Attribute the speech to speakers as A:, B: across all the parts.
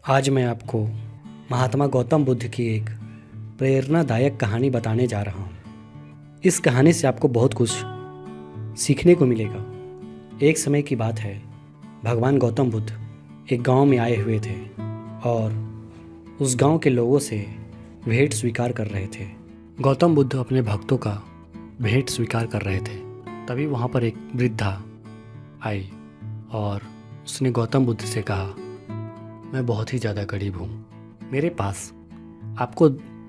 A: आज मैं आपको महात्मा गौतम बुद्ध की एक प्रेरणादायक कहानी बताने जा रहा हूँ। इस कहानी से आपको बहुत कुछ सीखने को मिलेगा। एक समय की बात है, भगवान गौतम बुद्ध एक गांव में आए हुए थे और उस गांव के लोगों से भेंट स्वीकार कर रहे थे। गौतम बुद्ध अपने भक्तों का भेंट स्वीकार कर रहे थे। तभी वहाँ पर एक वृद्धा आई और उसने गौतम बुद्ध से कहा, मैं बहुत ही ज़्यादा गरीब हूँ, मेरे पास आपको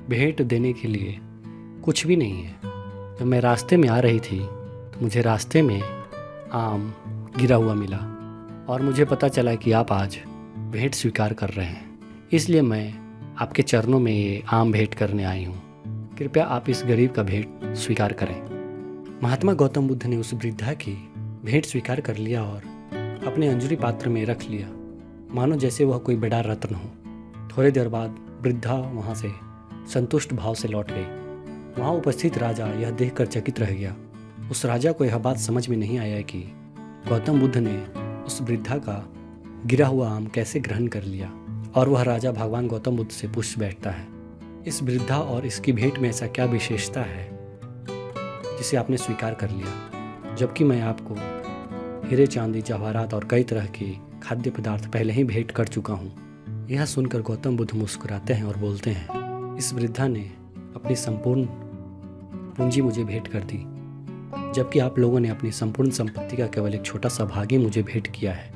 A: भेंट देने के लिए कुछ भी नहीं है। जब मैं रास्ते में आ रही थी तो मुझे रास्ते में आम गिरा हुआ मिला और मुझे पता चला कि आप आज भेंट स्वीकार कर रहे हैं, इसलिए मैं आपके चरणों में ये आम भेंट करने आई हूँ। कृपया आप इस गरीब का भेंट स्वीकार करें। महात्मा गौतम बुद्ध ने उस वृद्धा की भेंट स्वीकार कर लिया और अपने अंजूरी पात्र में रख लिया, मानो जैसे वह कोई बड़ा रत्न हो। थोड़ी देर बाद वृद्धा वहाँ से संतुष्ट भाव से लौट गई। वहाँ उपस्थित राजा यह देखकर चकित रह गया। उस राजा को यह बात समझ में नहीं आया कि गौतम बुद्ध ने उस वृद्धा का गिरा हुआ आम कैसे ग्रहण कर लिया। और वह राजा भगवान गौतम बुद्ध से पूछ बैठता है, इस वृद्धा और इसकी भेंट में ऐसा क्या विशेषता है जिसे आपने स्वीकार कर लिया, जबकि मैं आपको हीरे चांदी जवाहरात और कई तरह के खाद्य पदार्थ पहले ही भेंट कर चुका हूँ। यह सुनकर गौतम बुद्ध मुस्कुराते हैं और बोलते हैं, इस वृद्धा ने अपनी संपूर्ण पूंजी मुझे भेंट कर दी, जबकि आप लोगों ने अपनी संपूर्ण संपत्ति का केवल एक छोटा सा भाग ही मुझे भेंट किया है।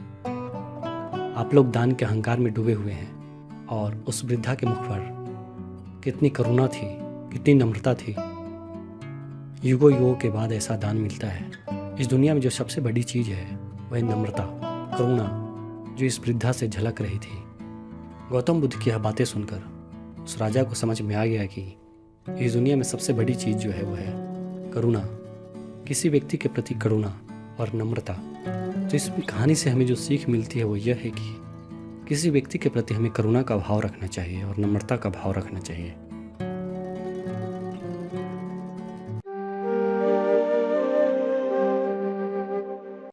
A: आप लोग दान के अहंकार में डूबे हुए हैं। और उस वृद्धा के मुख पर कितनी करुणा थी, कितनी नम्रता थी। युगों युगों के बाद ऐसा दान मिलता है। इस दुनिया में जो सबसे बड़ी चीज़ है वह नम्रता, करुणा, जो इस वृद्धा से झलक रही थी। गौतम बुद्ध की यह बातें सुनकर उस राजा को समझ में आ गया कि इस दुनिया में सबसे बड़ी चीज़ जो है वह है करुणा, किसी व्यक्ति के प्रति करुणा और नम्रता। तो इस कहानी से हमें जो सीख मिलती है वो यह है कि किसी व्यक्ति के प्रति हमें करुणा का भाव रखना चाहिए और नम्रता का भाव रखना चाहिए।